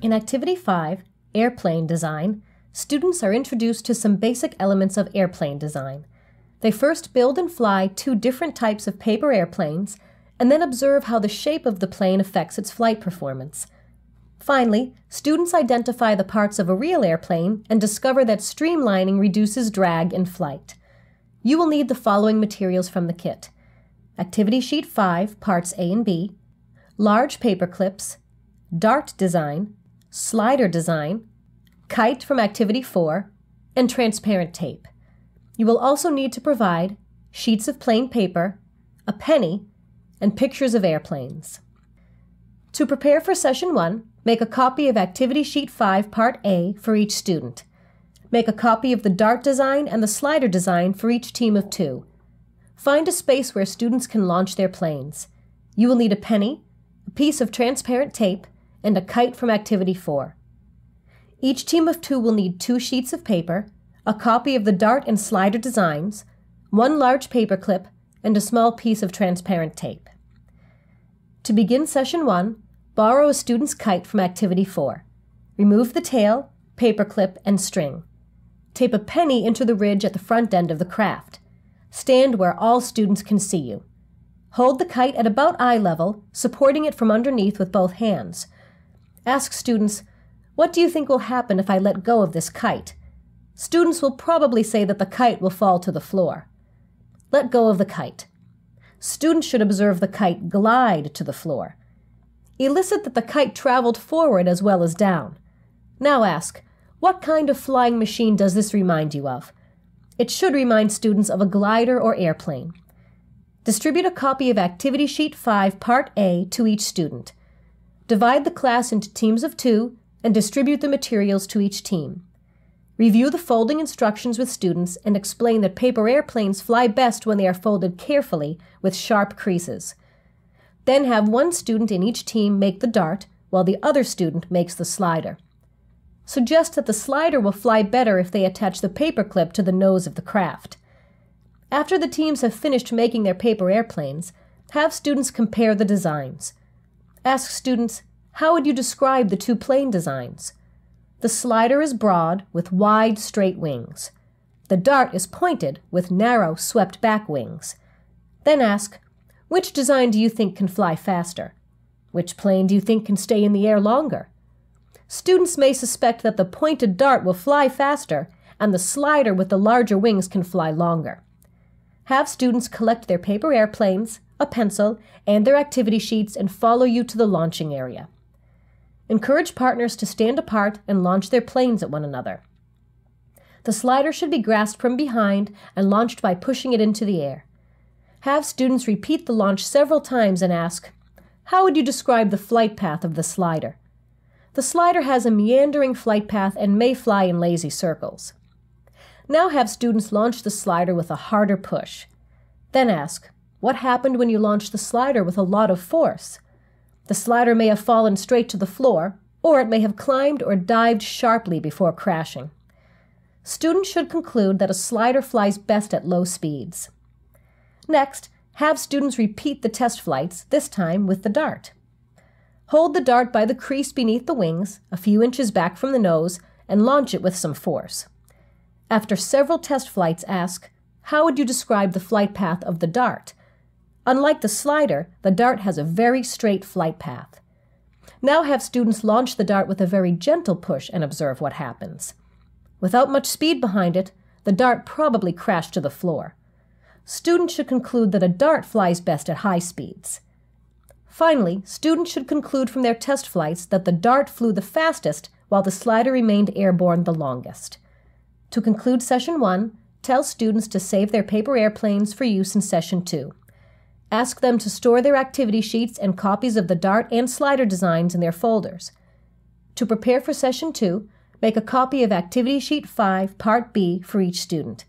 In Activity 5, Airplane Design, students are introduced to some basic elements of airplane design. They first build and fly two different types of paper airplanes, and then observe how the shape of the plane affects its flight performance. Finally, students identify the parts of a real airplane and discover that streamlining reduces drag in flight. You will need the following materials from the kit: Activity Sheet 5, Parts A and B, large paper clips, dart design, slider design, kite from Activity 4, and transparent tape. You will also need to provide sheets of plain paper, a penny, and pictures of airplanes. To prepare for Session 1, make a copy of Activity Sheet 5, Part A for each student. Make a copy of the dart design and the slider design for each team of 2. Find a space where students can launch their planes. You will need a penny, a piece of transparent tape, and a kite from Activity 4. Each team of 2 will need 2 sheets of paper, a copy of the dart and slider designs, 1 large paper clip, and a small piece of transparent tape. To begin Session 1, borrow a student's kite from Activity 4. Remove the tail, paper clip, and string. Tape a penny into the ridge at the front end of the craft. Stand where all students can see you. Hold the kite at about eye level, supporting it from underneath with both hands. Ask students, "What do you think will happen if I let go of this kite?" Students will probably say that the kite will fall to the floor. Let go of the kite. Students should observe the kite glide to the floor. Elicit that the kite traveled forward as well as down. Now ask, what kind of flying machine does this remind you of? It should remind students of a glider or airplane. Distribute a copy of Activity Sheet 5, Part A to each student. Divide the class into teams of 2 and distribute the materials to each team. Review the folding instructions with students and explain that paper airplanes fly best when they are folded carefully with sharp creases. Then have 1 student in each team make the dart while the other student makes the slider. Suggest that the slider will fly better if they attach the paper clip to the nose of the craft. After the teams have finished making their paper airplanes, have students compare the designs. Ask students, how would you describe the 2 plane designs? The slider is broad with wide, straight wings. The dart is pointed with narrow, swept-back wings. Then ask, which design do you think can fly faster? Which plane do you think can stay in the air longer? Students may suspect that the pointed dart will fly faster and the slider with the larger wings can fly longer. Have students collect their paper airplanes, a pencil, and their activity sheets and follow you to the launching area. Encourage partners to stand apart and launch their planes at one another. The slider should be grasped from behind and launched by pushing it into the air. Have students repeat the launch several times and ask, how would you describe the flight path of the slider? The slider has a meandering flight path and may fly in lazy circles. Now have students launch the slider with a harder push. Then ask, what happened when you launched the slider with a lot of force? The slider may have fallen straight to the floor, or it may have climbed or dived sharply before crashing. Students should conclude that a slider flies best at low speeds. Next, have students repeat the test flights, this time with the dart. Hold the dart by the crease beneath the wings, a few inches back from the nose, and launch it with some force. After several test flights, ask, how would you describe the flight path of the dart? Unlike the slider, the dart has a very straight flight path. Now have students launch the dart with a very gentle push and observe what happens. Without much speed behind it, the dart probably crashed to the floor. Students should conclude that a dart flies best at high speeds. Finally, students should conclude from their test flights that the dart flew the fastest while the slider remained airborne the longest. To conclude Session 1, tell students to save their paper airplanes for use in Session 2. Ask them to store their activity sheets and copies of the dart and slider designs in their folders. To prepare for Session 2, make a copy of Activity Sheet 5, Part B for each student.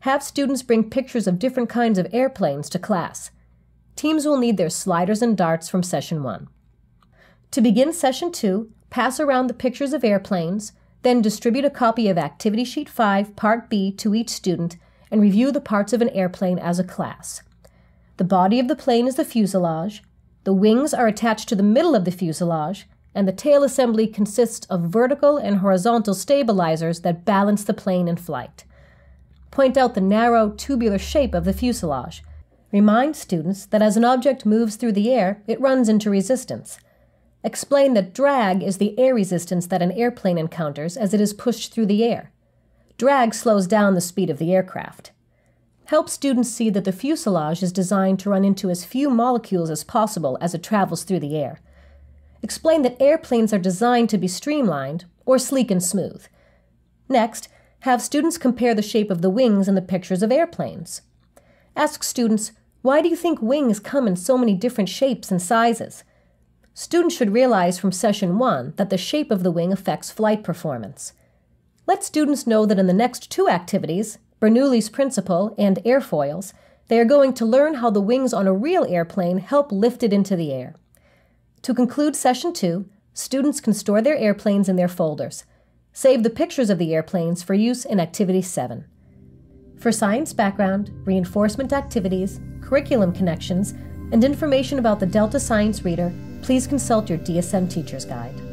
Have students bring pictures of different kinds of airplanes to class. Teams will need their sliders and darts from Session 1. To begin Session 2, pass around the pictures of airplanes, then distribute a copy of Activity Sheet 5, Part B to each student and review the parts of an airplane as a class. The body of the plane is the fuselage, the wings are attached to the middle of the fuselage, and the tail assembly consists of vertical and horizontal stabilizers that balance the plane in flight. Point out the narrow, tubular shape of the fuselage. Remind students that as an object moves through the air, it runs into resistance. Explain that drag is the air resistance that an airplane encounters as it is pushed through the air. Drag slows down the speed of the aircraft. Help students see that the fuselage is designed to run into as few molecules as possible as it travels through the air. Explain that airplanes are designed to be streamlined or sleek and smooth. Next, have students compare the shape of the wings in the pictures of airplanes. Ask students, why do you think wings come in so many different shapes and sizes? Students should realize from Session 1 that the shape of the wing affects flight performance. Let students know that in the next 2 activities, Bernoulli's principle and airfoils, they are going to learn how the wings on a real airplane help lift it into the air. To conclude Session 2, students can store their airplanes in their folders. Save the pictures of the airplanes for use in Activity 7. For science background, reinforcement activities, curriculum connections, and information about the Delta Science Reader, please consult your DSM Teacher's Guide.